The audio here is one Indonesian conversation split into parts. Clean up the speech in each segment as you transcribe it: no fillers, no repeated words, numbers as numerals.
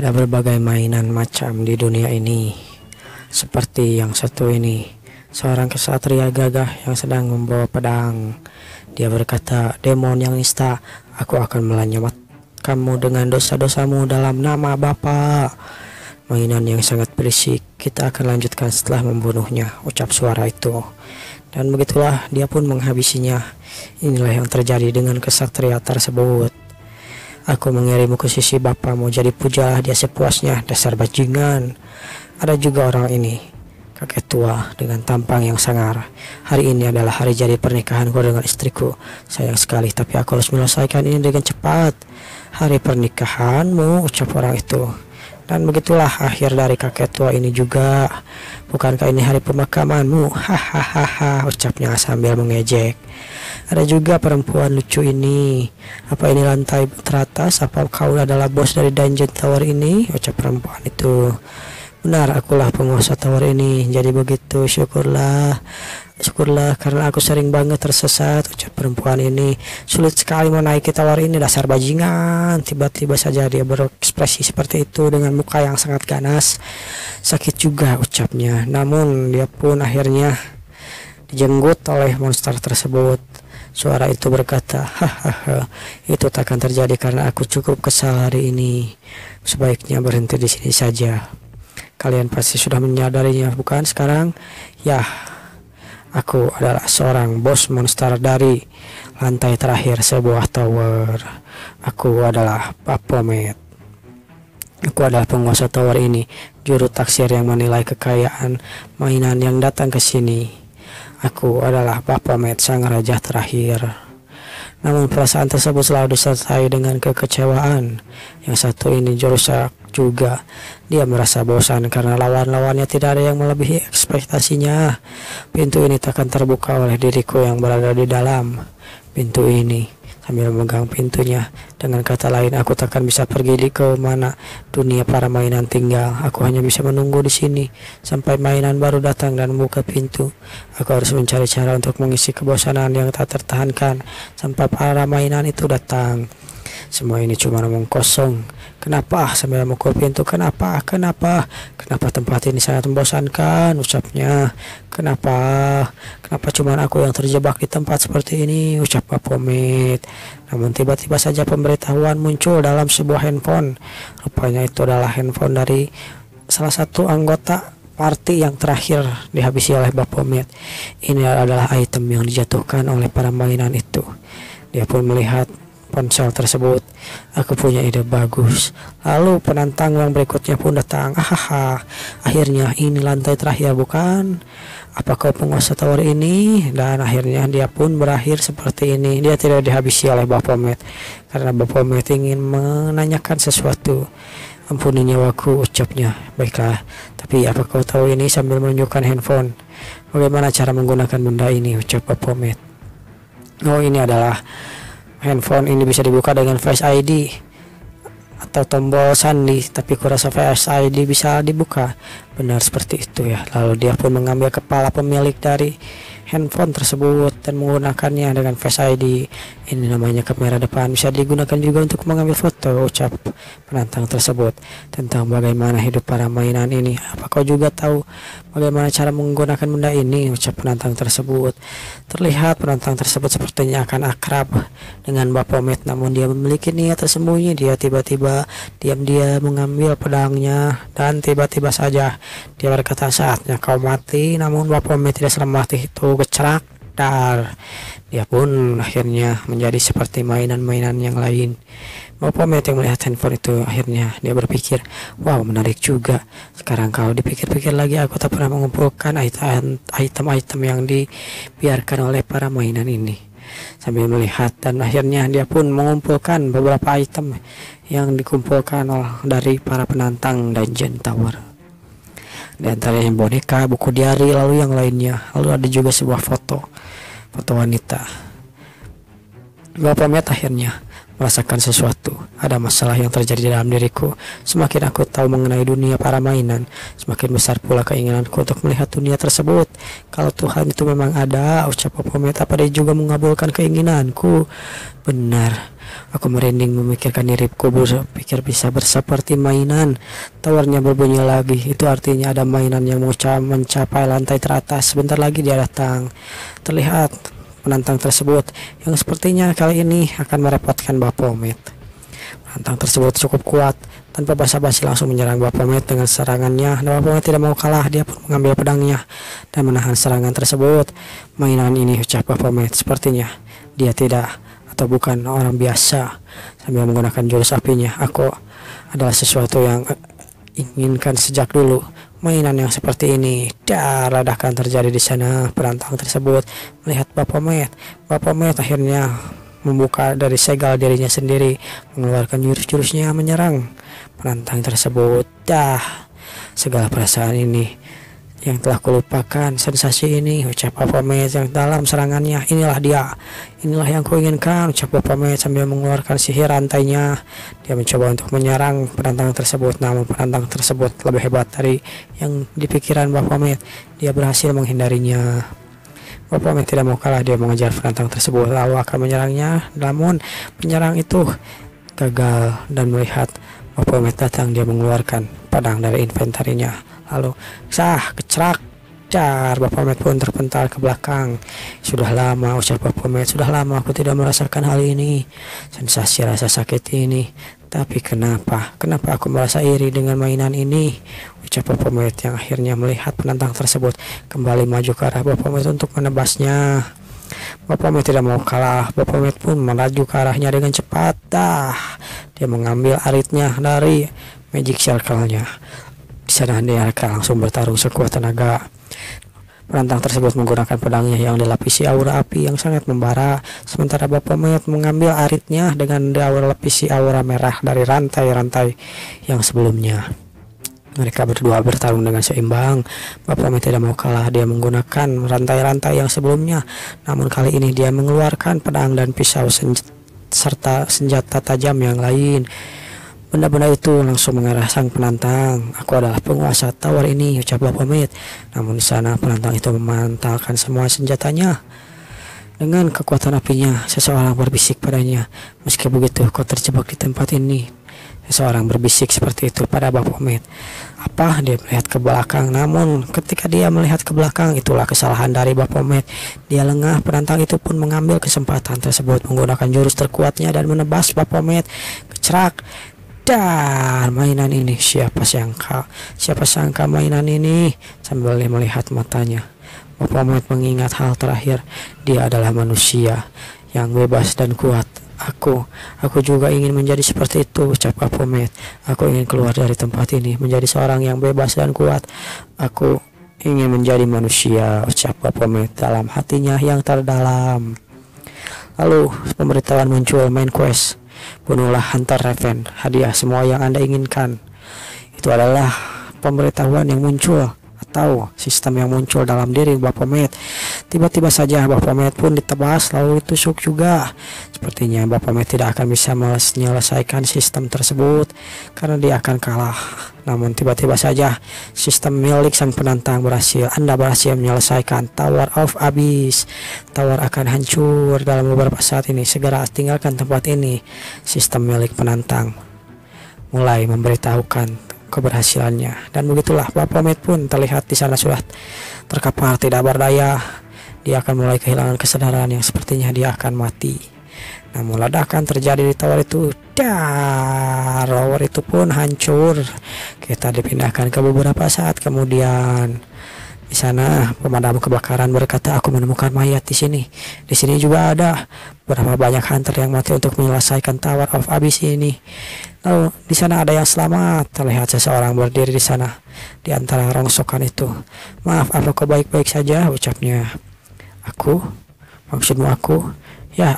Ada berbagai mainan macam di dunia ini. Seperti yang satu ini, seorang kesatria gagah yang sedang membawa pedang. Dia berkata, "Demon yang nista, aku akan melanyamat kamu dengan dosa-dosamu dalam nama Bapa." Mainan yang sangat berisik. Kita akan lanjutkan setelah membunuhnya, ucap suara itu. Dan begitulah dia pun menghabisinya. Inilah yang terjadi dengan kesatria tersebut. Aku mengirimu ke sisi bapamu, jadi pujalah dia sepuasnya, dasar bajingan. Ada juga orang ini, kakek tua dengan tampang yang sangar. Hari ini adalah hari jadi pernikahanku dengan istriku. Sayang sekali, tapi aku harus menyelesaikan ini dengan cepat. Hari pernikahanmu, ucap orang itu. Dan begitulah akhir dari kakek tua ini juga. Bukankah ini hari pemakamanmu? Hahaha, ucapnya sambil mengejek. Ada juga perempuan lucu ini. Apa ini lantai teratas? Apa kau adalah bos dari Dungeon Tower ini? Ucap perempuan itu. Benar, akulah penguasa tower ini. Jadi begitu, syukurlah. Syukurlah karena aku sering banget tersesat, ucap perempuan ini. Sulit sekali menaiki tower ini, dasar bajingan. Tiba-tiba saja dia berekspresi seperti itu dengan muka yang sangat ganas. Sakit juga, ucapnya. Namun dia pun akhirnya dijenggut oleh monster tersebut. Suara itu berkata, "Hahaha, itu takkan terjadi karena aku cukup kesal hari ini. Sebaiknya berhenti di sini saja. Kalian pasti sudah menyadarinya, bukan sekarang? Ya, aku adalah seorang bos monster dari lantai terakhir sebuah tower. Aku adalah Baphomet. Aku adalah penguasa tower ini, juru taksir yang menilai kekayaan mainan yang datang ke sini. Aku adalah Baphomet, sang raja terakhir." Namun perasaan tersebut selalu disertai dengan kekecewaan. Yang satu ini Jorusak juga. Dia merasa bosan karena lawan-lawannya tidak ada yang melebihi ekspektasinya. Pintu ini takkan terbuka oleh diriku yang berada di dalam pintu ini. Sambil memegang pintunya, dengan kata lain, aku takkan bisa pergi ke mana dunia para mainan tinggal. Aku hanya bisa menunggu di sini sampai mainan baru datang dan membuka pintu. Aku harus mencari cara untuk mengisi kebosanan yang tak tertahankan sampai para mainan itu datang. Semua ini cuma omong kosong. Kenapa? Sambil memukul pintu. Kenapa tempat ini sangat membosankan, ucapnya. Kenapa cuma aku yang terjebak di tempat seperti ini, ucap Baphomet. Namun tiba-tiba saja pemberitahuan muncul dalam sebuah handphone. Rupanya itu adalah handphone dari salah satu anggota party yang terakhir dihabisi oleh Baphomet. Ini adalah item yang dijatuhkan oleh para mainan itu. Dia pun melihat ponsel tersebut. Aku punya ide bagus. Lalu penantang yang berikutnya pun datang. Ahaha, akhirnya ini lantai terakhir, bukan? Apa kau penguasa tower ini? Dan akhirnya dia pun berakhir seperti ini. Dia tidak dihabisi oleh Baphomet karena Baphomet ingin menanyakan sesuatu. Ampuni nyawaku, ucapnya. Baiklah, tapi apa kau tahu ini? Sambil menunjukkan handphone. Bagaimana cara menggunakan benda ini, ucap Baphomet. Oh, ini adalah handphone. Ini bisa dibuka dengan Face ID atau tombol sandi, tapi kurasa Face ID bisa dibuka. Benar seperti itu ya. Lalu dia pun mengambil kepala pemilik dari handphone tersebut dan menggunakannya dengan Face ID. Ini namanya kamera depan, bisa digunakan juga untuk mengambil foto, ucap penantang tersebut. Tentang bagaimana hidup para mainan ini, apa kau juga tahu bagaimana cara menggunakan benda ini, ucap penantang tersebut. Terlihat penantang tersebut sepertinya akan akrab dengan Baphomet, namun dia memiliki niat tersembunyi. Dia tiba-tiba diam-diam mengambil pedangnya dan tiba-tiba saja dia berkata, "Saatnya kau mati." Namun Baphomet tidak selamat, itu kecerak dar. Dia pun akhirnya menjadi seperti mainan-mainan yang lain. Baphomet yang melihat handphone itu akhirnya dia berpikir, wow, menarik juga. Sekarang kalau dipikir-pikir lagi, aku tak pernah mengumpulkan item-item yang dibiarkan oleh para mainan ini. Sambil melihat, dan akhirnya dia pun mengumpulkan beberapa item yang dikumpulkan dari para penantang Dungeon Tower. Di antaranya boneka, buku diari, lalu yang lainnya. Lalu ada juga sebuah foto wanita. Baphomet akhirnya merasakan sesuatu. Ada masalah yang terjadi dalam diriku. Semakin aku tahu mengenai dunia para mainan, semakin besar pula keinginanku untuk melihat dunia tersebut. Kalau Tuhan itu memang ada, ucap Baphomet, apa dia juga mengabulkan keinginanku? Benar. Aku merinding memikirkan diriku berpikir bisa berseperti mainan. Tawarnya berbunyi lagi. Itu artinya ada mainan yang mencapai lantai teratas. Sebentar lagi dia datang. Terlihat penantang tersebut yang sepertinya kali ini akan merepotkan Baphomet. Penantang tersebut cukup kuat. Tanpa basa-basi langsung menyerang Baphomet dengan serangannya. Dan Baphomet tidak mau kalah. Dia pun mengambil pedangnya dan menahan serangan tersebut. Mainan ini, ucap Baphomet, sepertinya dia tidak atau bukan orang biasa. Sambil menggunakan jurus apinya, aku adalah sesuatu yang inginkan sejak dulu. Mainan yang seperti ini. Ledakan terjadi di sana. Penantang tersebut melihat Baphomet. Baphomet akhirnya membuka dari segel dirinya sendiri, mengeluarkan jurus-jurusnya menyerang penantang tersebut. Segala perasaan ini yang telah kulupakan, sensasi ini, ucap Baphomet yang dalam serangannya. Inilah dia, inilah yang kuinginkan, ucap Baphomet sambil mengeluarkan sihir rantainya. Dia mencoba untuk menyerang penantang tersebut, namun penantang tersebut lebih hebat dari yang dipikiran Baphomet. Dia berhasil menghindarinya. Baphomet tidak mau kalah, dia mengejar penantang tersebut lalu akan menyerangnya, namun penyerang itu gagal. Dan melihat Baphomet datang, dia mengeluarkan pedang dari inventarinya. Lalu kecerak, Baphomet pun terpental ke belakang. Sudah lama, ucap Baphomet, sudah lama aku tidak merasakan hal ini, sensasi rasa sakit ini. Tapi kenapa aku merasa iri dengan mainan ini, ucap Baphomet yang akhirnya melihat penantang tersebut kembali maju ke arah Baphomet untuk menebasnya. Baphomet tidak mau kalah. Baphomet pun melaju ke arahnya dengan cepat. Dia mengambil aritnya dari magic circle-nya. Di sana dia akan langsung bertarung sekuat tenaga. Penantang tersebut menggunakan pedangnya yang dilapisi aura api yang sangat membara, sementara Baphomet mengambil aritnya dengan dilapisi aura merah dari rantai-rantai yang sebelumnya. Mereka berdua bertarung dengan seimbang. Baphomet tidak mau kalah, dia menggunakan rantai-rantai yang sebelumnya, namun kali ini dia mengeluarkan pedang dan pisau serta senjata tajam yang lain. Benda-benda itu langsung mengarah sang penantang. Aku adalah penguasa tower ini, ucap Baphomet. Namun di sana penantang itu memantulkan semua senjatanya. Dengan kekuatan apinya, seseorang berbisik padanya, meski begitu kau terjebak di tempat ini. Seseorang berbisik seperti itu pada Baphomet. Apa? Dia melihat ke belakang, namun ketika dia melihat ke belakang, itulah kesalahan dari Baphomet. Dia lengah. Penantang itu pun mengambil kesempatan tersebut menggunakan jurus terkuatnya dan menebas Baphomet. Kecerak. Dan mainan ini, siapa sangka mainan ini. Sambil melihat matanya, Baphomet mengingat hal terakhir. Dia adalah manusia yang bebas dan kuat. Aku juga ingin menjadi seperti itu, ucap Baphomet. Aku ingin keluar dari tempat ini menjadi seorang yang bebas dan kuat. Aku ingin menjadi manusia, ucap Baphomet dalam hatinya yang terdalam. Lalu pemberitahuan muncul, main quest. Bunuhlah Hunter Raven, hadiah semua yang Anda inginkan. Itu adalah pemberitahuan yang muncul atau sistem yang muncul dalam diri Baphomet. Tiba-tiba saja Baphomet pun ditebas lalu ditusuk juga. Sepertinya Baphomet tidak akan bisa menyelesaikan sistem tersebut karena dia akan kalah. Namun tiba-tiba saja sistem milik sang penantang berhasil. Anda berhasil menyelesaikan Tower of Abyss. Tower akan hancur dalam beberapa saat ini. Segera tinggalkan tempat ini. Sistem milik penantang mulai memberitahukan keberhasilannya. Dan begitulah Baphomet pun terlihat di sana sudah terkapar tidak berdaya. Dia akan mulai kehilangan kesadaran yang sepertinya dia akan mati. Namun ledakan terjadi di tower itu. Tower itu pun hancur. Kita dipindahkan ke beberapa saat kemudian. Di sana pemadam kebakaran berkata, aku menemukan mayat di sini. Di sini juga ada berapa banyak hunter yang mati untuk menyelesaikan Tower of Abyss ini. Lalu di sana ada yang selamat. Terlihat seseorang berdiri di sana di antara rongsokan itu. Maaf, apa kau baik-baik saja, ucapnya. Maksudmu aku? Ya,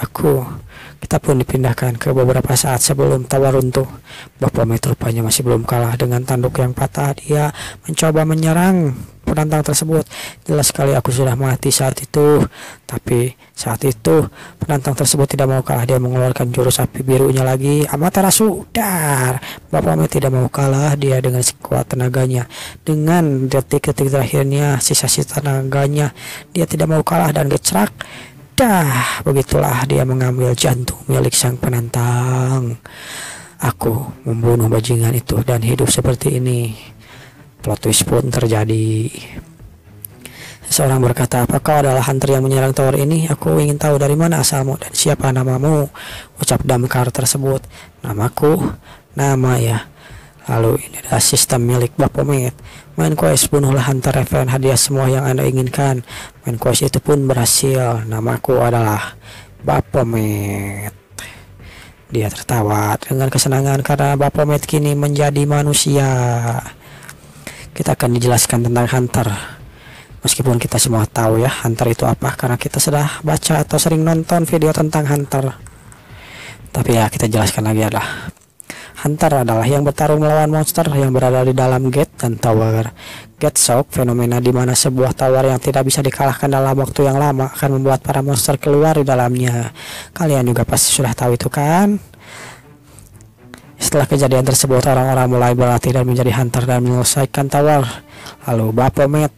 kita pun dipindahkan ke beberapa saat sebelum tower runtuh. Baphomet rupanya masih belum kalah dengan tanduk yang patah. Dia mencoba menyerang penantang tersebut. Jelas sekali aku sudah mati saat itu. Tapi saat itu penantang tersebut tidak mau kalah. Dia mengeluarkan jurus api birunya lagi. Amaterasu, dar. Baphomet tidak mau kalah. Dia dengan sekuat tenaganya, dengan detik-detik terakhirnya, sisa-sisa tenaganya, dia tidak mau kalah dan gecrak. Dah, begitulah dia mengambil jantung milik sang penantang. Aku membunuh bajingan itu dan hidup seperti ini. Plot twist pun terjadi. Seseorang berkata, apakah adalah hunter yang menyerang tower ini? Aku ingin tahu dari mana asalmu dan siapa namamu. Ucap damkar tersebut. Namaku, nama ya. Lalu ini adalah sistem milik Baphomet. Main quest, bunuhlah hunter event, hadiah semua yang Anda inginkan. Main quest itu pun berhasil. Namaku adalah Baphomet. Dia tertawa dengan kesenangan karena Baphomet kini menjadi manusia. Kita akan dijelaskan tentang hunter. Meskipun kita semua tahu ya hunter itu apa, karena kita sudah baca atau sering nonton video tentang hunter. Tapi ya kita jelaskan lagi adalah hunter adalah yang bertarung melawan monster yang berada di dalam gate dan tower. Gate shock, fenomena di mana sebuah tower yang tidak bisa dikalahkan dalam waktu yang lama akan membuat para monster keluar di dalamnya. Kalian juga pasti sudah tahu itu kan? Setelah kejadian tersebut, orang-orang mulai berlatih dan menjadi hunter dan menyelesaikan tower. Lalu Baphomet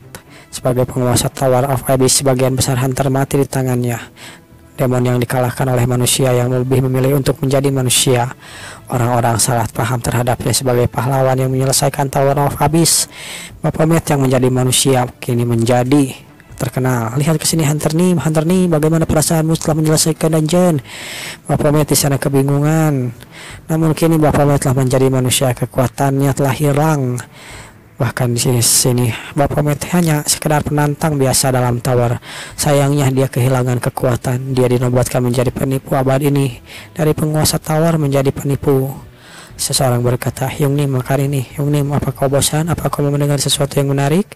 sebagai penguasa Tower of Abyss, sebagian besar hunter mati di tangannya. Demon yang dikalahkan oleh manusia yang lebih memilih untuk menjadi manusia. Orang-orang salah paham terhadapnya sebagai pahlawan yang menyelesaikan Tower of Abyss. Baphomet yang menjadi manusia kini menjadi terkenal. Lihat ke sini hunter nih, bagaimana perasaanmu setelah menyelesaikan dungeon? Baphomet di sana kebingungan. Namun kini Baphomet telah menjadi manusia, kekuatannya telah hilang. Bahkan di sini Baphomet hanya sekedar penantang biasa dalam tower. Sayangnya dia kehilangan kekuatan. Dia dinobatkan menjadi penipu abad ini. Dari penguasa tower menjadi penipu. Seseorang berkata, Hyungnim makan ini. Hyungnim, apa kau bosan? Apa kau mau mendengar sesuatu yang menarik?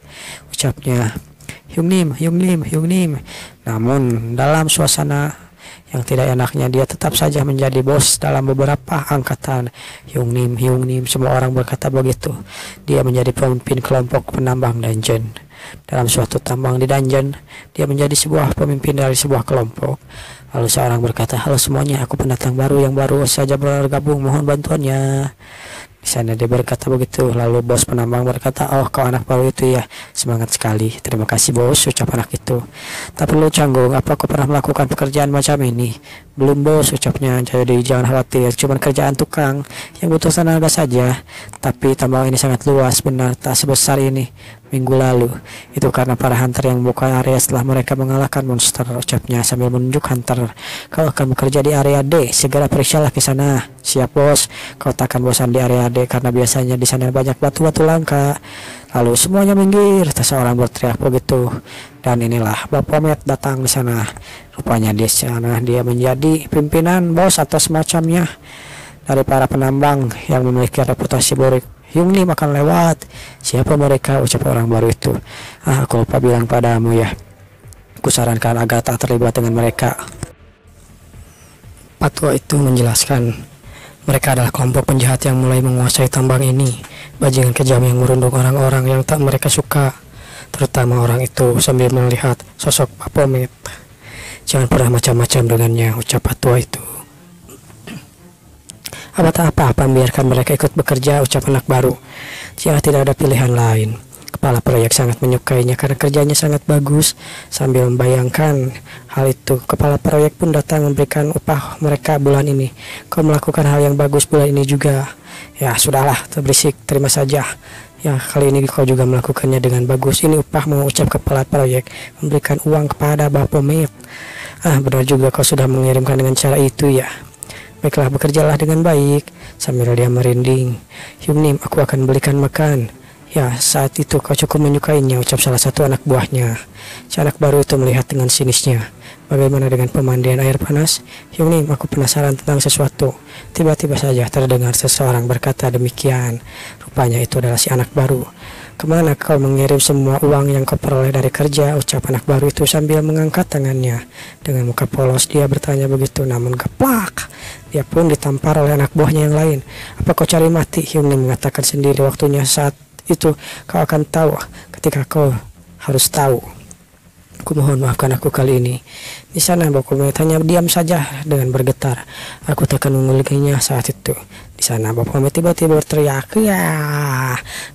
Ucapnya Hyungnim. Namun dalam suasana yang tidak enaknya, dia tetap saja menjadi bos dalam beberapa angkatan. Hyungnim, semua orang berkata begitu. Dia menjadi pemimpin kelompok penambang dungeon. Dalam suatu tambang di dungeon, dia menjadi sebuah pemimpin dari sebuah kelompok. Lalu seorang berkata, halo semuanya, aku pendatang baru yang baru saja bergabung, mohon bantuannya. Di sana dia berkata begitu. Lalu bos penambang berkata, oh kau anak baru itu ya, semangat sekali. Terima kasih bos, ucap anak itu. Tak perlu canggung, apa kau pernah melakukan pekerjaan macam ini? Belum bos, ucapnya. Jadi jangan khawatir, cuma kerjaan tukang yang butuh tenaga saja. Tapi tambang ini sangat luas, benar tak sebesar ini minggu lalu. Itu karena para hunter yang membuka area setelah mereka mengalahkan monster, ucapnya sambil menunjuk hunter. Kau akan bekerja di area D, segera periksalah ke sana. Siap bos, kau takkan bosan di area D karena biasanya di sana banyak batu-batu langka. Lalu semuanya minggir, seseorang berteriak begitu. Dan inilah Baphomet datang di sana. Rupanya di sana dia menjadi pimpinan, bos atau semacamnya dari para penambang yang memiliki reputasi buruk. Hyungnim akan lewat. Siapa mereka? Ucap orang baru itu. Aku lupa bilang padamu ya. Aku sarankan agar tak terlibat dengan mereka. Patwa itu menjelaskan, mereka adalah kelompok penjahat yang mulai menguasai tambang ini. Bajingan kejam yang merundung orang-orang yang tak mereka suka, terutama orang itu, sambil melihat sosok Baphomet. Jangan pernah macam-macam dengannya, ucap Patwa itu. Apa-apa, biarkan mereka ikut bekerja, ucap anak baru. Jika tidak ada pilihan lain. Kepala proyek sangat menyukainya karena kerjanya sangat bagus. Sambil membayangkan hal itu, kepala proyek pun datang memberikan upah mereka bulan ini. Kau melakukan hal yang bagus bulan ini juga. Ya sudahlah, terberisik, terima saja. Ya kali ini kau juga melakukannya dengan bagus. Ini upah, mengucap kepala proyek, memberikan uang kepada Baphomet. Benar juga kau sudah mengirimkan dengan cara itu ya. Baiklah, bekerjalah dengan baik. Sambil dia merinding, Hyungnim, aku akan belikan makan. Ya, saat itu kau cukup menyukainya, ucap salah satu anak buahnya. Si anak baru itu melihat dengan sinisnya. Bagaimana dengan pemandian air panas? Hyungnim, aku penasaran tentang sesuatu. Tiba-tiba saja terdengar seseorang berkata demikian. Rupanya itu adalah si anak baru. Kemana kau mengirim semua uang yang kau peroleh dari kerja? Ucap anak baru itu sambil mengangkat tangannya. Dengan muka polos dia bertanya begitu, namun geplak, dia pun ditampar oleh anak buahnya yang lain. Apa kau cari mati? Hyung Nim mengatakan sendiri, waktunya saat itu kau akan tahu ketika kau harus tahu. Aku mohon maafkan aku kali ini. Di sana Baphomet hanya diam saja dengan bergetar. Aku takkan mengulanginya saat itu. Di sana Baphomet tiba-tiba berteriak, ya.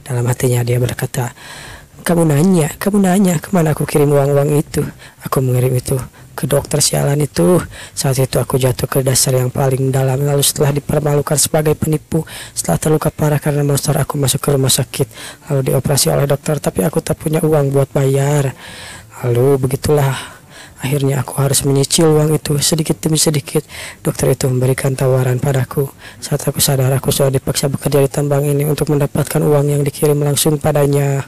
Dalam hatinya dia berkata, kamu nanya kemana aku kirim uang-uang itu? Aku mengirim itu ke dokter sialan itu. Saat itu aku jatuh ke dasar yang paling dalam. Lalu setelah dipermalukan sebagai penipu, setelah terluka parah karena monster, aku masuk ke rumah sakit, lalu dioperasi oleh dokter. Tapi aku tak punya uang buat bayar. Lalu begitulah, akhirnya aku harus menyicil uang itu sedikit demi sedikit. Dokter itu memberikan tawaran padaku. Saat aku sadar, aku sudah dipaksa bekerja di tambang ini untuk mendapatkan uang yang dikirim langsung padanya.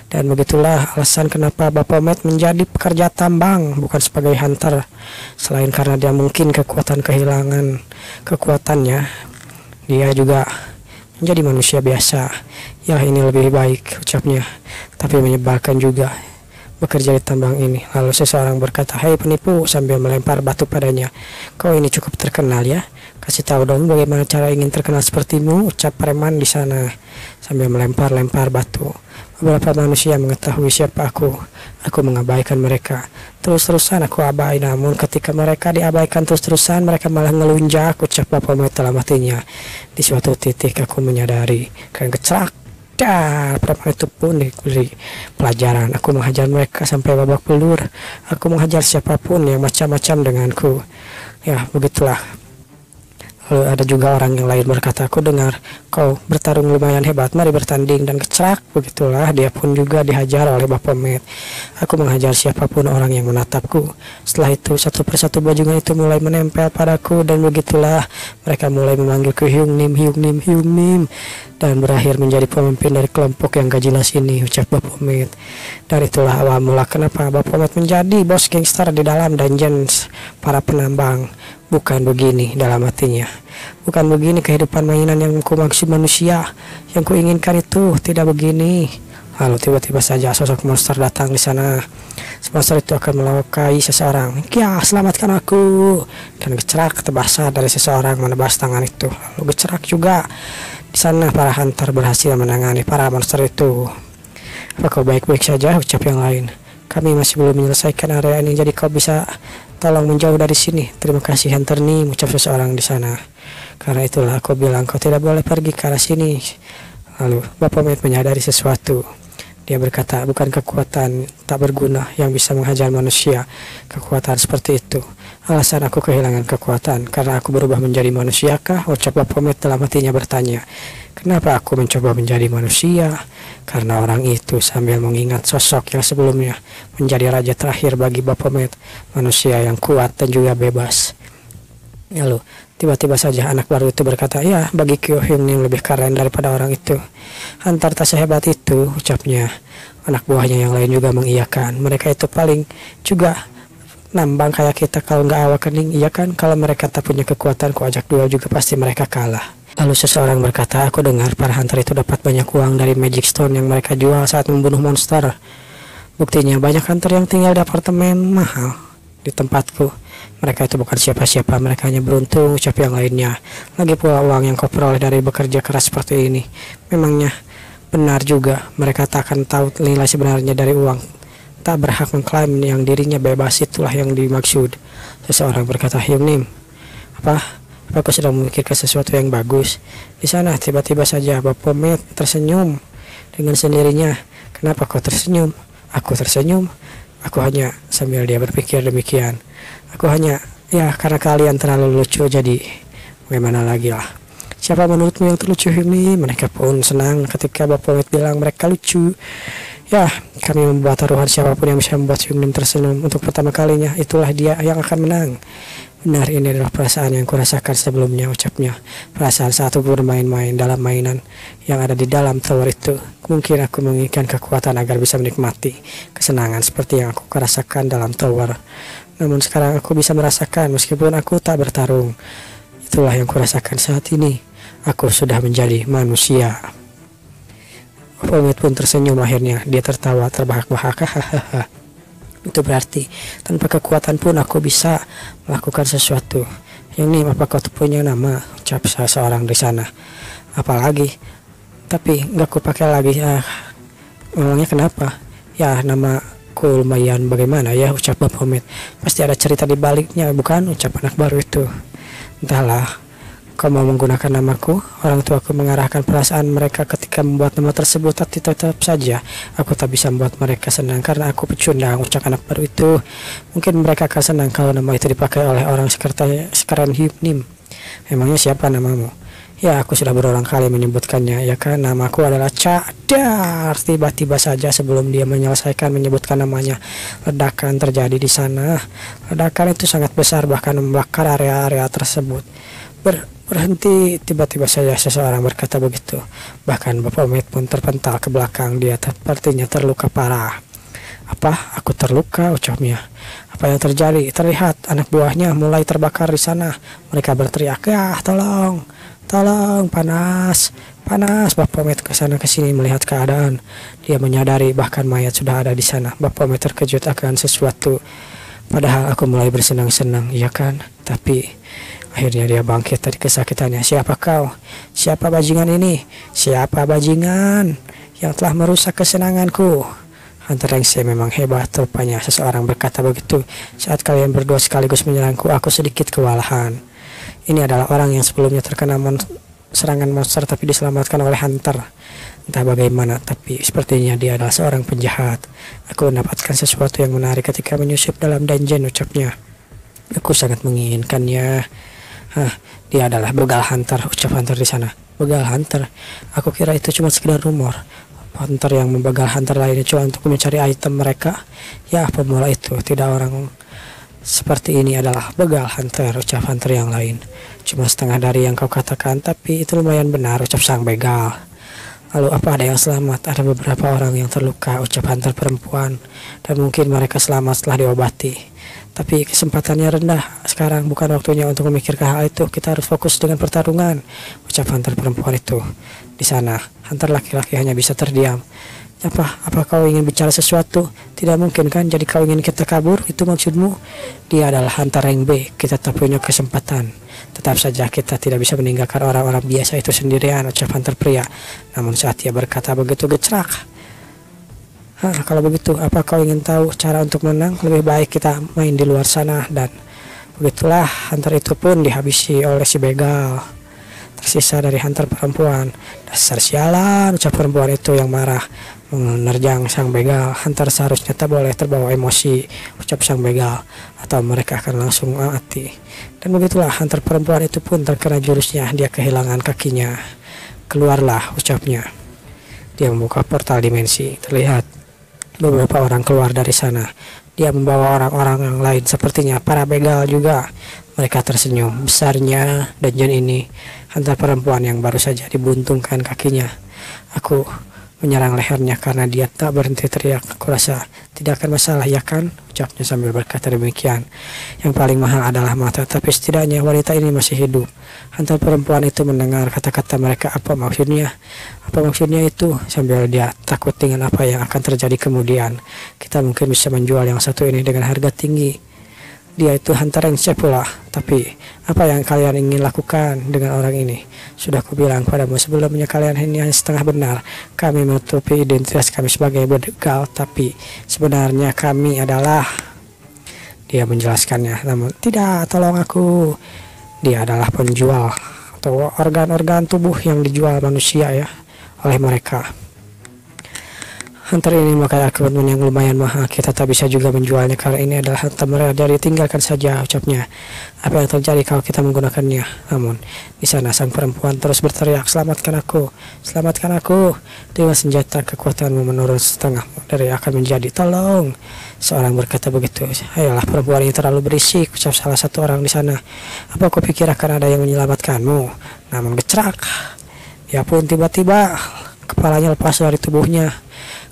Dan begitulah alasan kenapa Baphomet menjadi pekerja tambang, bukan sebagai hunter. Selain karena dia mungkin kehilangan kekuatannya, dia juga menjadi manusia biasa. Ya, ini lebih baik, ucapnya, tapi menyebalkan juga bekerja di tambang ini. Lalu seseorang berkata, hei penipu, sambil melempar batu padanya. Kau ini cukup terkenal ya? Kasih tahu dong bagaimana cara ingin terkenal sepertimu, ucap preman di sana sambil melempar-lempar batu. Beberapa manusia mengetahui siapa aku. Aku mengabaikan mereka. Terus-terusan aku abai, namun ketika mereka diabaikan terus-terusan, mereka malah ngelunjak, ucap Baphomet dalam hatinya. Di suatu titik aku menyadari, kan kecak. Dan preman itu pun diberi pelajaran. Aku menghajar mereka sampai babak belur. Aku menghajar siapapun yang macam-macam denganku. Ya, begitulah. Lalu ada juga orang yang lain berkata, aku dengar kau bertarung lumayan hebat, mari bertanding. Dan kecerak, begitulah dia pun juga dihajar oleh Baphomet. Aku menghajar siapapun orang yang menatapku. Setelah itu satu persatu bajungan itu mulai menempel padaku, dan begitulah mereka mulai memanggilku Hyung Nim, dan berakhir menjadi pemimpin dari kelompok yang gak jelas ini, ucap Baphomet. Dan itulah awal mula kenapa Baphomet menjadi bos gangster di dalam dungeons para penambang. Bukan begini dalam hatinya. Bukan begini kehidupan mainan yang ku maksud manusia. Yang ku inginkan itu tidak begini. Lalu tiba-tiba saja sosok monster datang di sana. Monster itu akan melukai seseorang. Ya, selamatkan aku. Dan gecerak terbasa dari seseorang menebas tangan itu. Lalu gecerak juga. Di sana para hunter berhasil menangani para monster itu. Apa kau baik-baik saja, ucap yang lain. Kami masih belum menyelesaikan area ini, jadi kau bisa tolong menjauh dari sini. Terima kasih Hunter nih, ucap seseorang di sana. Karena itulah aku bilang kau tidak boleh pergi ke arah sini. Lalu Baphomet menyadari sesuatu. Dia berkata, bukan kekuatan tak berguna yang bisa menghajar manusia. Kekuatan seperti itu. Alasan aku kehilangan kekuatan karena aku berubah menjadi manusia kah? Ucap Baphomet dalam hatinya bertanya. Kenapa aku mencoba menjadi manusia? Karena orang itu sambil mengingat sosok yang sebelumnya menjadi raja terakhir bagi Baphomet, manusia yang kuat dan juga bebas. Lalu tiba-tiba saja anak baru itu berkata, ya bagi Hyung Nim lebih keren daripada orang itu. Hunter tak sehebat itu, ucapnya. Anak buahnya yang lain juga mengiyakan. Mereka itu paling juga nambang kayak kita, kalau nggak awak kening, iya kan? Kalau mereka tak punya kekuatan, ku ajak duel juga pasti mereka kalah. Lalu seseorang berkata, aku dengar para hunter itu dapat banyak uang dari magic stone yang mereka jual saat membunuh monster. Buktinya banyak hunter yang tinggal di apartemen mahal di tempatku. Mereka itu bukan siapa-siapa, mereka hanya beruntung, ucap yang lainnya. Lagi pula uang yang kau peroleh dari bekerja keras seperti ini. Memangnya benar juga, mereka tak akan tahu nilai sebenarnya dari uang. Tak berhak mengklaim yang dirinya bebas, itulah yang dimaksud. Seseorang berkata, Hyung Nim, apa aku sedang memikirkan sesuatu yang bagus. Di sana tiba-tiba saja Baphomet tersenyum dengan sendirinya. Kenapa kau tersenyum? Aku tersenyum. Aku hanya, sambil dia berpikir demikian, aku hanya, ya karena kalian terlalu lucu, jadi bagaimana lagi lah. Siapa menurutmu yang terlucu ini? Mereka pun senang ketika Baphomet bilang mereka lucu. Ya, kami membuat taruhan siapapun yang bisa membuat Hyung Nim tersenyum untuk pertama kalinya, itulah dia yang akan menang. Benar, ini adalah perasaan yang kurasakan sebelumnya, ucapnya. Perasaan saat aku bermain-main dalam mainan yang ada di dalam tower itu. Mungkin aku menginginkan kekuatan agar bisa menikmati kesenangan seperti yang aku rasakan dalam tower. Namun sekarang aku bisa merasakan meskipun aku tak bertarung. Itulah yang kurasakan saat ini. Aku sudah menjadi manusia. Bapak pun tersenyum, akhirnya dia tertawa terbahak-bahak. Hahaha. Itu berarti tanpa kekuatan pun aku bisa melakukan sesuatu. Yang ini apa kau punya nama? Ucap seseorang di sana. Apalagi? Tapi nggak aku pakai lagi. Memangnya kenapa? Ya namaku lumayan bagaimana ya, ucap Baphomet. Pasti ada cerita di baliknya, bukan? Ucap anak baru itu. Entahlah. Kau mau menggunakan namaku? Orang tuaku mengarahkan perasaan mereka ketika membuat nama tersebut, tapi tetap saja aku tak bisa membuat mereka senang karena aku pecundang, ucap anak baru itu. Mungkin mereka akan senang kalau nama itu dipakai oleh orang sekeren Nim. Memangnya siapa namamu? Ya, aku sudah berulang kali menyebutkannya, ya kan? Namaku adalah Cadar. Tiba-tiba saja sebelum dia menyelesaikan menyebutkan namanya, ledakan terjadi di sana. Ledakan itu sangat besar, bahkan membakar area-area tersebut. Berhenti, tiba-tiba saja seseorang berkata begitu. Bahkan Baphomet pun terpental ke belakang, dia sepertinya terluka parah. Apa? Aku terluka, ucapnya. Apa yang terjadi? Terlihat anak buahnya mulai terbakar di sana. Mereka berteriak, "Ya, tolong, tolong, panas, panas!" Baphomet ke sana ke sini melihat keadaan. Dia menyadari bahkan mayat sudah ada di sana. Baphomet terkejut akan sesuatu. Padahal aku mulai bersenang-senang, ya kan? Tapi akhirnya dia bangkit dari kesakitannya. Siapa kau? Siapa bajingan ini? Siapa bajingan yang telah merusak kesenanganku? Hunter Rengse memang hebat, rupanya seseorang berkata begitu. Saat kalian berdua sekaligus menyerangku, aku sedikit kewalahan. Ini adalah orang yang sebelumnya terkena serangan monster tapi diselamatkan oleh Hunter. Entah bagaimana, tapi sepertinya dia adalah seorang penjahat. Aku mendapatkan sesuatu yang menarik ketika menyusup dalam dungeon, ucapnya. Aku sangat menginginkannya. Dia adalah begal Hunter, ucap Hunter di sana. Begal Hunter? Aku kira itu cuma sekedar rumor. Hunter yang membegal Hunter lainnya cuma untuk mencari item mereka. Ya, pemula itu tidak orang seperti ini adalah begal Hunter, ucap Hunter yang lain. Cuma setengah dari yang kau katakan, tapi itu lumayan benar, ucap sang begal. Lalu apa ada yang selamat? Ada beberapa orang yang terluka, ucap Hunter perempuan. Dan mungkin mereka selamat setelah diobati. Tapi kesempatannya rendah. Sekarang bukan waktunya untuk memikirkan hal itu. Kita harus fokus dengan pertarungan, ucap Hunter perempuan itu. Di sana, Hunter laki-laki hanya bisa terdiam. Apa kau ingin bicara sesuatu? Tidak mungkin kan? Jadi kau ingin kita kabur? Itu maksudmu? Dia adalah Hunter Rank B. Kita tak punya kesempatan. Tetap saja kita tidak bisa meninggalkan orang-orang biasa itu sendirian, ucap Hunter pria. Namun saat dia berkata begitu gecrak. Kalau begitu, apa kau ingin tahu cara untuk menang? Lebih baik kita main di luar sana. Dan begitulah Hunter itu pun dihabisi oleh si begal. Tersisa dari Hunter perempuan. Dasar sialan, ucap perempuan itu yang marah menerjang sang begal. Hunter seharusnya tak boleh terbawa emosi, ucap sang begal, atau mereka akan langsung mati. Dan begitulah Hunter perempuan itu pun terkena jurusnya. Dia kehilangan kakinya. Keluarlah, ucapnya. Dia membuka portal dimensi. Terlihat beberapa orang keluar dari sana. Dia membawa orang-orang yang lain, sepertinya para begal juga. Mereka tersenyum. Besarnya dungeon ini. Hunter perempuan yang baru saja dibuntungkan kakinya. Aku menyerang lehernya karena dia tak berhenti teriak. Aku rasa tidak akan masalah, ya kan? Ucapnya sambil berkata demikian. Yang paling mahal adalah mata, tapi setidaknya wanita ini masih hidup. Hunter perempuan itu mendengar kata-kata mereka. Apa maksudnya? Apa maksudnya itu? Sambil dia takut dengan apa yang akan terjadi kemudian. Kita mungkin bisa menjual yang satu ini dengan harga tinggi. Dia itu Hunter Rengse pula. Tapi apa yang kalian ingin lakukan dengan orang ini? Sudah kubilang padamu sebelumnya, kalian ini hanya setengah benar. Kami menutupi identitas kami sebagai begal, tapi sebenarnya kami adalah... Dia menjelaskannya. Namun tidak, tolong aku. Dia adalah penjual atau organ-organ tubuh yang dijual manusia ya oleh mereka. Hunter ini memakai equipment yang lumayan mahal. Kita tak bisa juga menjualnya karena ini adalah harta mereka. Jadi tinggalkan saja, ucapnya. Apa yang terjadi kalau kita menggunakannya? Namun di sana sang perempuan terus berteriak, selamatkan aku, selamatkan aku. Dengan senjata kekuatanmu menurun setengah dari akan menjadi tolong. Seorang berkata begitu. Ayolah, perempuan ini terlalu berisik, ucap salah satu orang di sana. Apa kau pikir akan ada yang menyelamatkanmu? Namun gecrak. Ya pun tiba-tiba kepalanya lepas dari tubuhnya.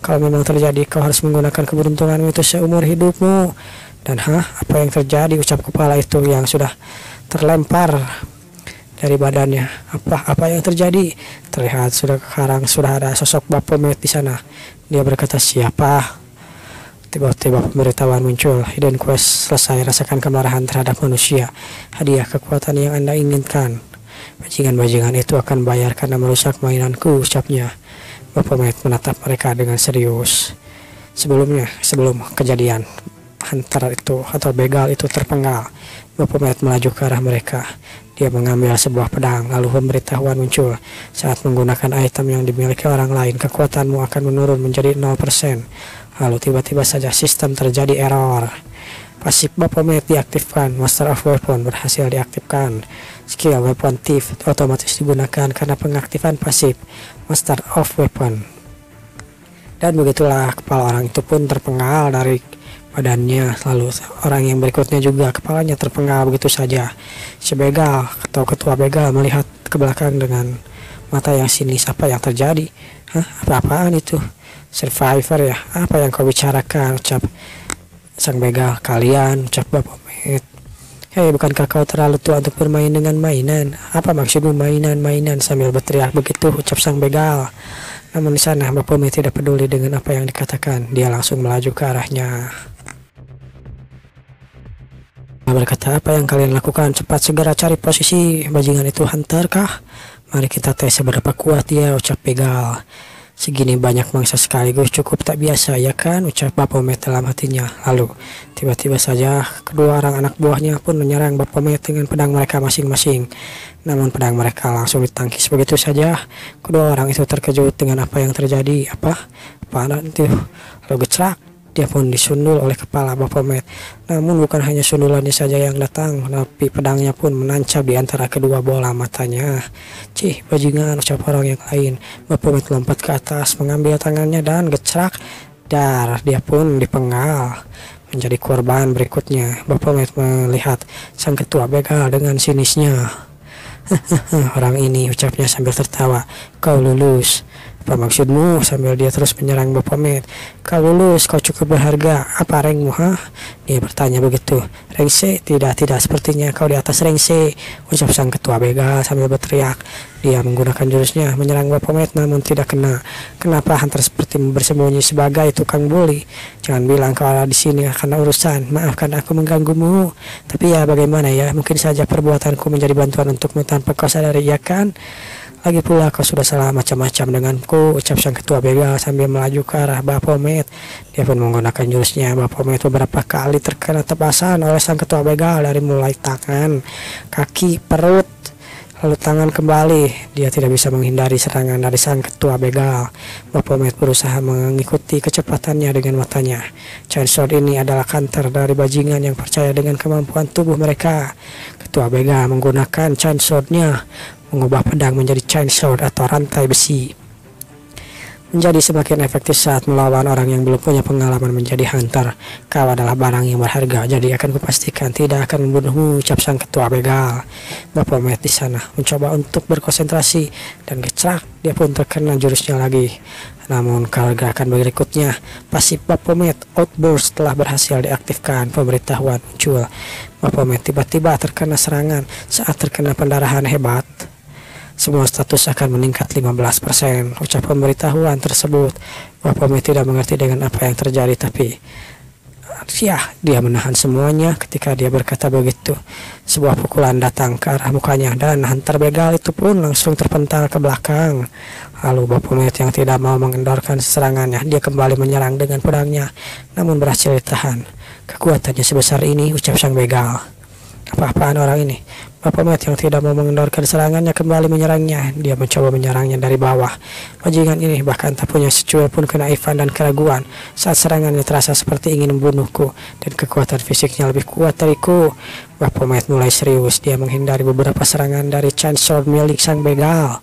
Kalau memang terjadi, kau harus menggunakan keberuntunganmu itu seumur hidupmu. Dan apa yang terjadi? Ucap kepala itu yang sudah terlempar dari badannya. Apa yang terjadi? Terlihat sekarang sudah ada sosok Baphomet di sana. Dia berkata, siapa? Tiba-tiba pemberitahuan muncul. Hidden Quest selesai. Rasakan kemarahan terhadap manusia. Hadiah kekuatan yang Anda inginkan. Bajingan-bajingan itu akan bayar karena merusak mainanku, ucapnya. Baphomet menatap mereka dengan serius. Sebelum kejadian Hunter itu atau begal itu terpenggal, Baphomet melaju ke arah mereka. Dia mengambil sebuah pedang, lalu pemberitahuan muncul. Saat menggunakan item yang dimiliki orang lain, kekuatanmu akan menurun menjadi 0%. Lalu tiba-tiba saja sistem terjadi error. Pasif Baphomet diaktifkan. Master of Weapon berhasil diaktifkan. Skill Weapon Thief otomatis digunakan karena pengaktifan pasif Master of Weapon. Dan begitulah kepala orang itu pun terpenggal dari badannya. Lalu orang yang berikutnya juga kepalanya terpenggal begitu saja. Si begal atau ketua begal melihat ke belakang dengan mata yang sinis. Apa yang terjadi? Apa-apaan itu? Survivor ya? Apa yang kau bicarakan? Ucap sang begal. Kalian, ucap Baphomet. Hei, bukankah kau terlalu tua untuk bermain dengan mainan? Apa maksudmu mainan? Sambil berteriak begitu, ucap sang begal. Namun di sana Baphomet tidak peduli dengan apa yang dikatakan. Dia langsung melaju ke arahnya. Dia berkata, apa yang kalian lakukan? Cepat segera cari posisi. Bajingan itu Hunter kah? Mari kita tes seberapa kuat dia, ucap begal. Segini banyak mangsa sekaligus cukup tak biasa, ya kan? Ucap Baphomet dalam hatinya. Lalu tiba-tiba saja kedua orang anak buahnya pun menyerang Baphomet dengan pedang mereka masing-masing. Namun pedang mereka langsung ditangkis begitu saja. Kedua orang itu terkejut dengan apa yang terjadi. Apaan itu? Lalu gecrak. Dia pun disundul oleh kepala Baphomet. Namun bukan hanya sundulannya saja yang datang, tapi pedangnya pun menancap di antara kedua bola matanya. Cih, bajingan, ucap orang yang lain. Baphomet lompat ke atas, mengambil tangannya dan gecrak. Dia pun dipenggal. Menjadi korban berikutnya. Baphomet melihat sang ketua begal dengan sinisnya. Orang ini, ucapnya sambil tertawa. Kau lulus. Apa maksudmu? Sambil dia terus menyerang Baphomet. Kau lulus, kau cukup berharga. Apa rankmu, Dia bertanya begitu. Rank C? Tidak, sepertinya kau di atas rank C, ucap sang ketua begal sambil berteriak. Dia menggunakan jurusnya menyerang Baphomet namun tidak kena. Kenapa Hunter seperti bersembunyi sebagai tukang bully? Jangan bilang kau ada di sini karena urusan. Maafkan aku mengganggumu. Tapi ya bagaimana ya? Mungkin saja perbuatanku menjadi bantuan untukmu tanpa kau sadari, ya kan? Lagi pula kau sudah salah macam-macam denganku, ucap sang ketua begal sambil melaju ke arah Baphomet. Dia pun menggunakan jurusnya. Baphomet beberapa kali terkena tebasan oleh sang ketua begal dari mulai tangan, kaki, perut, lalu tangan kembali. Dia tidak bisa menghindari serangan dari sang ketua begal. Baphomet berusaha mengikuti kecepatannya dengan matanya. Chainsword ini adalah counter dari bajingan yang percaya dengan kemampuan tubuh mereka. Ketua begal menggunakan Chainsword-nya, mengubah pedang menjadi chainsword atau rantai besi. Menjadi semakin efektif saat melawan orang yang belum punya pengalaman menjadi hunter. Kau adalah barang yang berharga, jadi akan kupastikan tidak akan membunuhmu, ucap sang ketua begal. Baphomet di sana mencoba untuk berkonsentrasi dan gecrak. Dia pun terkena jurusnya lagi. Namun gerakan berikutnya, pasif Baphomet Outburst telah berhasil diaktifkan. Pemberitahuan muncul. Baphomet tiba-tiba terkena serangan. Saat terkena pendarahan hebat, semua status akan meningkat 15%. Ucap pemberitahuan tersebut. Baphomet tidak mengerti dengan apa yang terjadi, tapi dia menahan semuanya ketika dia berkata begitu. Sebuah pukulan datang ke arah mukanya dan Hunter begal itu pun langsung terpental ke belakang. Lalu Baphomet yang tidak mau mengendorkan serangannya, dia kembali menyerang dengan pedangnya, namun berhasil ditahan. Kekuatannya sebesar ini, ucap sang begal. Apa-apaan orang ini? Baphomet yang tidak mau mengendorkan serangannya kembali menyerangnya. Dia mencoba menyerangnya dari bawah. Bajingan ini bahkan tak punya secuil pun kenaifan dan keraguan saat serangannya terasa seperti ingin membunuhku, dan kekuatan fisiknya lebih kuat dariku. Baphomet mulai serius. Dia menghindari beberapa serangan dari Chainsword milik sang begal.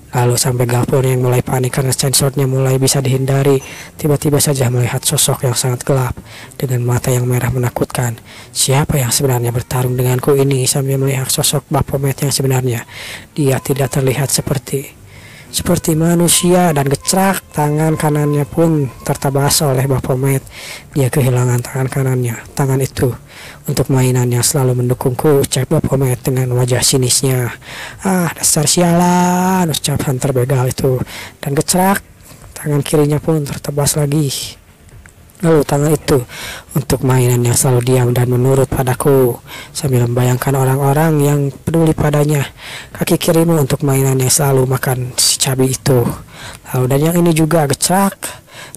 Lalu sang begal pun yang mulai panik karena Chainsword-nya mulai bisa dihindari. Tiba-tiba saja melihat sosok yang sangat gelap dengan mata yang merah menakutkan. Siapa yang sebenarnya bertarung denganku ini? Sambil melihat sosok Baphomet yang sebenarnya, dia tidak terlihat seperti seperti manusia, dan gecrak tangan kanannya pun tertabas oleh Baphomet. Dia kehilangan tangan kanannya. Tangan itu untuk mainannya selalu mendukungku, ucap Baphomet dengan wajah sinisnya. Dasar sialan, ucap Hunter begal itu, dan gecrak tangan kirinya pun tertabas lagi. Lalu tangan itu untuk mainan yang selalu diam dan menurut padaku, sambil membayangkan orang-orang yang peduli padanya. Kaki kirimu untuk mainan yang selalu makan si cabai itu. Lalu dan yang ini juga, gecrak.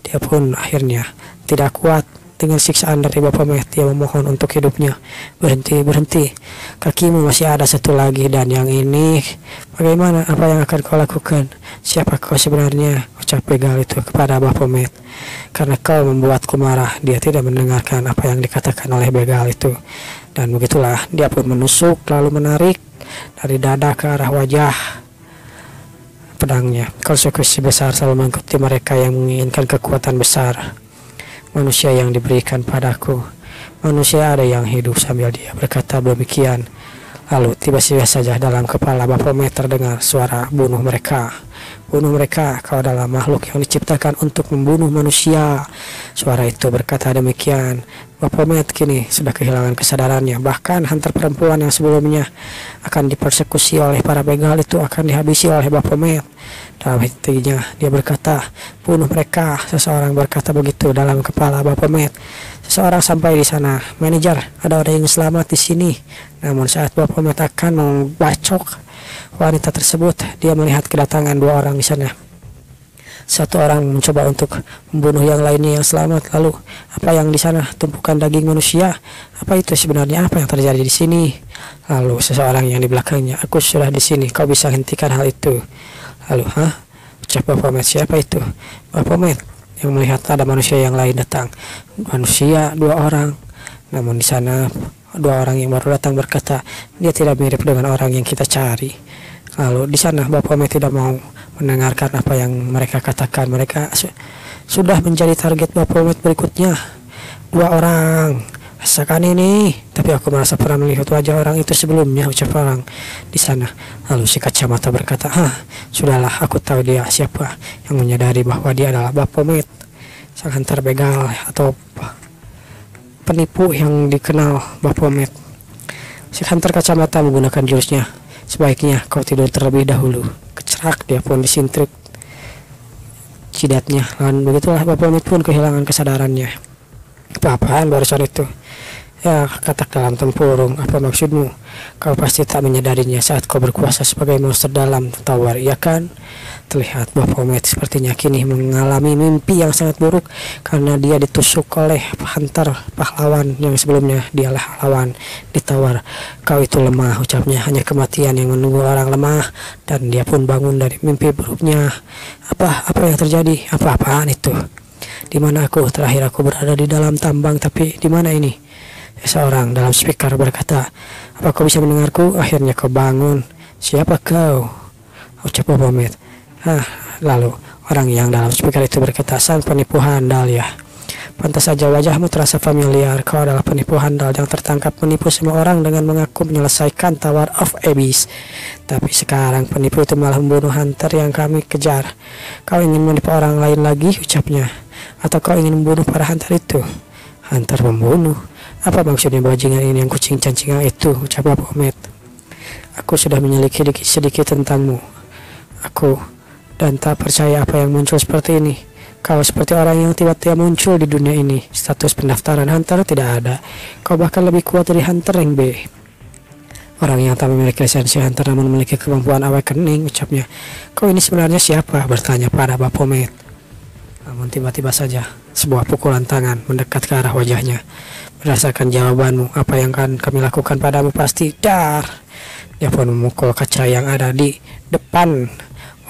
Dia pun akhirnya tidak kuat dengan siksaan dari Baphomet. Dia memohon untuk hidupnya. Berhenti. Kakimu masih ada satu lagi, dan yang ini bagaimana? Apa yang akan kau lakukan? Siapa kau sebenarnya? Ucap begal itu kepada Baphomet. Karena kau membuatku marah. Dia tidak mendengarkan apa yang dikatakan oleh begal itu. Dan begitulah dia pun menusuk lalu menarik dari dada ke arah wajah pedangnya. Konsekuensi besar selalu mengikuti mereka yang menginginkan kekuatan besar. Manusia yang diberikan padaku. Manusia ada yang hidup. Sambil dia berkata demikian, lalu tiba-tiba saja dalam kepala Baphomet terdengar suara, bunuh mereka. Bunuh mereka, kau adalah makhluk yang diciptakan untuk membunuh manusia. Suara itu berkata demikian. Baphomet kini sudah kehilangan kesadarannya. Bahkan Hunter perempuan yang sebelumnya akan dipersekusi oleh para begal itu akan dihabisi oleh Baphomet. Dalam hatinya dia berkata, bunuh mereka. Seseorang berkata begitu dalam kepala Baphomet. Seseorang sampai di sana. Manajer, ada orang yang selamat di sini. Namun saat Baphomet akan membacok wanita tersebut, dia melihat kedatangan dua orang di sana. Satu orang mencoba untuk membunuh yang lainnya yang selamat. Lalu apa yang di sana? Tumpukan daging manusia. Apa itu sebenarnya? Apa yang terjadi di sini? Lalu seseorang yang di belakangnya, aku sudah di sini. Kau bisa hentikan hal itu. Lalu, ucap Baphomet, siapa itu? Baphomet yang melihat ada manusia yang lain datang. Manusia dua orang. Namun di sana dua orang yang baru datang berkata, dia tidak mirip dengan orang yang kita cari. Lalu di sana Baphomet tidak mau mendengarkan apa yang mereka katakan. Mereka sudah menjadi target Baphomet berikutnya. Dua orang. Rasakan ini. Tapi aku merasa pernah melihat wajah orang itu sebelumnya, ucap orang di sana. Lalu si kacamata berkata, sudahlah, aku tahu dia siapa. Yang menyadari bahwa dia adalah Baphomet, sang Hunter begal atau penipu yang dikenal Baphomet. Si Hunter kacamata menggunakan jurusnya. Sebaiknya kau tidur terlebih dahulu. Kecerak, dia pun disintrik jidatnya. Dan begitulah Baphomet pun kehilangan kesadarannya. Apa-apaan barusan itu? Ya, kata dalam tempurung, apa maksudmu? Kau pasti tak menyadarinya saat kau berkuasa sebagai monster dalam tower, iya kan? Terlihat Baphomet sepertinya kini mengalami mimpi yang sangat buruk karena dia ditusuk oleh Hunter pahlawan yang sebelumnya dialah lawan di tower. Kau itu lemah, ucapnya, hanya kematian yang menunggu orang lemah. Dan dia pun bangun dari mimpi buruknya. Apa yang terjadi? Apa-apaan itu? Di mana aku? Terakhir aku berada di dalam tambang, tapi di mana ini? Seorang dalam speaker berkata, apa kau bisa mendengarku? Akhirnya kau bangun. Siapa kau? Ucap Baphomet. Lalu orang yang dalam speaker itu berkata, sang penipu handal ya. Pantas saja wajahmu terasa familiar. Kau adalah penipu handal yang tertangkap menipu semua orang dengan mengaku menyelesaikan Tower of Abyss. Tapi sekarang penipu itu malah membunuh Hunter yang kami kejar. Kau ingin menipu orang lain lagi, ucapnya. Atau kau ingin membunuh para Hunter itu? Hunter membunuh? Apa maksudnya bajingan ini yang kucing cancingan itu, ucap Baphomet. Aku sudah menyelidiki sedikit tentangmu. Aku dan tak percaya apa yang muncul seperti ini. Kau seperti orang yang tiba-tiba muncul di dunia ini. Status pendaftaran Hunter tidak ada. Kau bahkan lebih kuat dari Hunter yang B. Orang yang tak memiliki lisensi Hunter namun memiliki kemampuan awakening, ucapnya. Kau ini sebenarnya siapa? Bertanya pada Baphomet. Namun tiba-tiba saja sebuah pukulan tangan mendekat ke arah wajahnya. Berdasarkan jawabanmu, apa yang akan kami lakukan padamu pasti dar. Dia pun memukul kaca yang ada di depan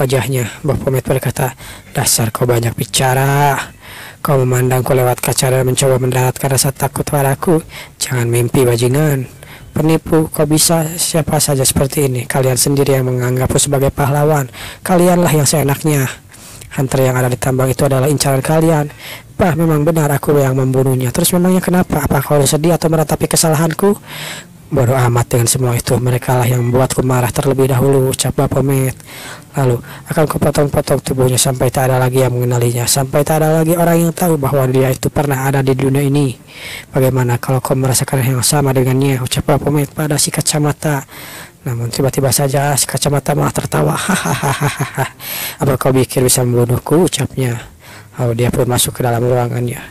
wajahnya. Baphomet berkata, dasar kau banyak bicara. Kau memandangku lewat kaca dan mencoba mendaratkan rasa takut padaku. Jangan mimpi bajingan. Penipu, kau bisa siapa saja seperti ini. Kalian sendiri yang menganggapku sebagai pahlawan. Kalianlah yang seenaknya. Hunter yang ada di tambang itu adalah incaran kalian. Memang benar aku yang membunuhnya. Terus memangnya kenapa? Apa kau sedih atau meratapi kesalahanku? Bodoh amat dengan semua itu, mereka lah yang membuatku marah terlebih dahulu, ucap Baphomet. Lalu akan kupotong-potong tubuhnya sampai tak ada lagi yang mengenalinya, sampai tak ada lagi orang yang tahu bahwa dia itu pernah ada di dunia ini. Bagaimana kalau kau merasakan yang sama dengannya, ucap Baphomet pada si kacamata. Namun tiba-tiba saja si kacamata malah tertawa. Hahaha. Apa kau pikir bisa membunuhku, ucapnya. Lalu dia pun masuk ke dalam ruangannya,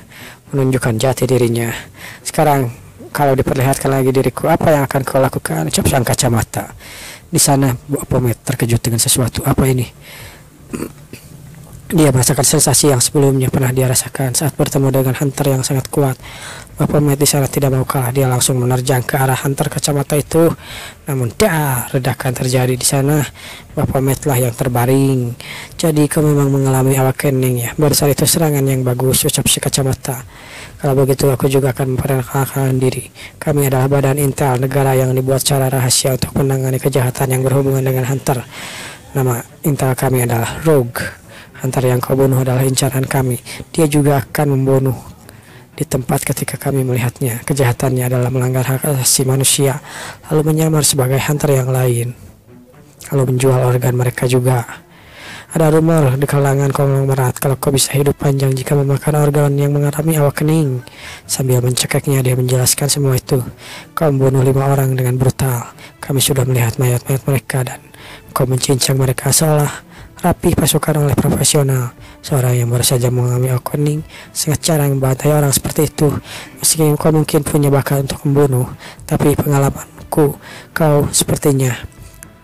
menunjukkan jati dirinya. Sekarang kalau diperlihatkan lagi diriku, apa yang akan kau lakukan, ucap sang kacamata. Di sana Baphomet terkejut dengan sesuatu. Apa ini? Dia merasakan sensasi yang sebelumnya pernah dia rasakan saat bertemu dengan hunter yang sangat kuat. Baphomet di sana tidak mau kalah, dia langsung menerjang ke arah hunter kacamata itu. Namun ledakan terjadi di sana. Baphomet lah yang terbaring. Jadi kau memang mengalami awakening ya. Baru saat itu serangan yang bagus, ucap si kacamata. Kalau begitu aku juga akan memperkenalkan diri. Kami adalah badan intel negara yang dibuat secara rahasia untuk menangani kejahatan yang berhubungan dengan hunter. Nama intel kami adalah Rogue. Hunter yang kau bunuh adalah incaran kami. Dia juga akan membunuh di tempat ketika kami melihatnya. Kejahatannya adalah melanggar hak asasi manusia, lalu menyamar sebagai hunter yang lain, lalu menjual organ mereka juga. Ada rumor di kalangan konglomerat kalau kau bisa hidup panjang jika memakan organ yang mengalami awakening. Sambil mencekiknya dia menjelaskan semua itu. Kau membunuh 5 orang dengan brutal. Kami sudah melihat mayat-mayat mereka dan kau mencincang mereka seolah rapi pasukan oleh profesional. Seorang yang baru saja mengalami awakening sangat jarang membantai orang seperti itu. Meski kau mungkin punya bakat untuk membunuh, tapi pengalamanku, kau sepertinya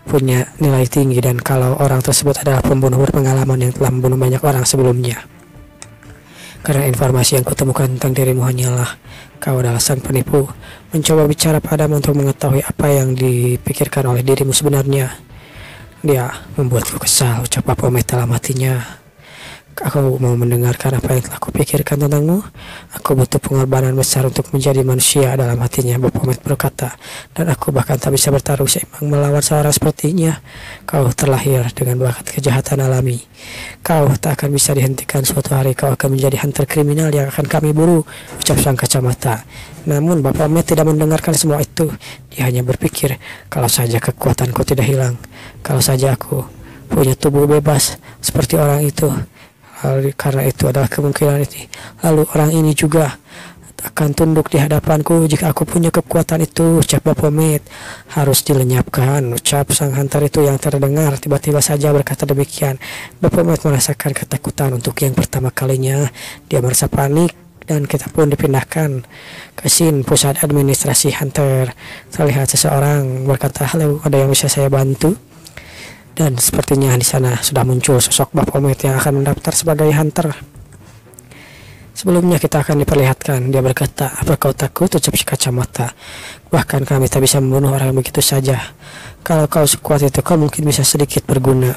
punya nilai tinggi, dan kalau orang tersebut adalah pembunuh berpengalaman yang telah membunuh banyak orang sebelumnya. Karena informasi yang kutemukan tentang dirimu hanyalah kau adalah sang penipu, mencoba bicara padamu untuk mengetahui apa yang dipikirkan oleh dirimu sebenarnya. Dia membuatku kesal, ucap Baphomet dalam hatinya. Aku mau mendengarkan apa yang telah kupikirkan tentangmu. Aku butuh pengorbanan besar untuk menjadi manusia, dalam hatinya Baphomet berkata. Dan aku bahkan tak bisa bertaruh seimbang melawan seorang sepertinya. Kau terlahir dengan bakat kejahatan alami. Kau tak akan bisa dihentikan, suatu hari kau akan menjadi hunter kriminal yang akan kami buru, ucap sang kacamata. Namun Baphomet tidak mendengarkan semua itu. Dia hanya berpikir, kalau saja kekuatanku tidak hilang, kalau saja aku punya tubuh bebas seperti orang itu. Karena itu adalah kemungkinan ini. Lalu orang ini juga akan tunduk di hadapanku jika aku punya kekuatan itu, ucap Baphomet. Harus dilenyapkan, ucap sang hunter itu yang terdengar tiba-tiba saja berkata demikian. Baphomet merasakan ketakutan untuk yang pertama kalinya. Dia merasa panik dan kita pun dipindahkan ke scene pusat administrasi hunter. Terlihat seseorang berkata, halo, ada yang bisa saya bantu? Dan sepertinya di sana sudah muncul sosok Baphomet yang akan mendaftar sebagai hunter. Sebelumnya kita akan diperlihatkan. Dia berkata, apa kau takut, ucap si kacamata. Bahkan kami tak bisa membunuh orang begitu saja. Kalau kau sekuat itu, kau mungkin bisa sedikit berguna.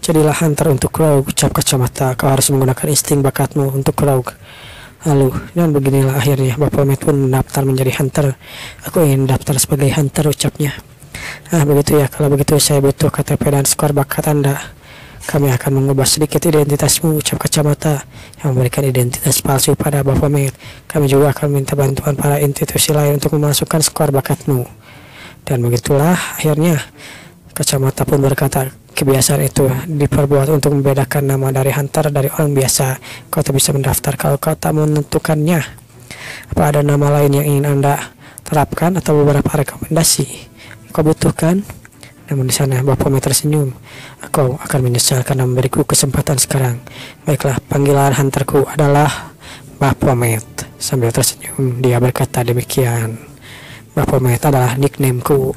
Jadilah hunter untuk Rogue, ucap kacamata. Kau harus menggunakan insting bakatmu untuk Rogue. Lalu, dan beginilah akhirnya Baphomet pun mendaftar menjadi hunter. Aku ingin mendaftar sebagai hunter, ucapnya. Begitu ya, kalau begitu saya butuh KTP dan skor bakat Anda. Kami akan mengubah sedikit identitasmu, ucap kacamata, yang memberikan identitas palsu pada Baphomet. Kami juga akan minta bantuan para institusi lain untuk memasukkan skor bakatmu. Dan begitulah akhirnya kacamata pun berkata, kebiasaan itu diperbuat untuk membedakan nama dari hunter dari orang biasa. Kau tak bisa mendaftar kalau kau tak menentukannya. Apa ada nama lain yang ingin Anda terapkan atau beberapa rekomendasi kau butuhkan? Namun di sana Baphomet tersenyum. Aku akan menyesal karena memberiku kesempatan sekarang. Baiklah, panggilan hunterku adalah Baphomet. Sambil tersenyum dia berkata demikian. Baphomet adalah nicknameku.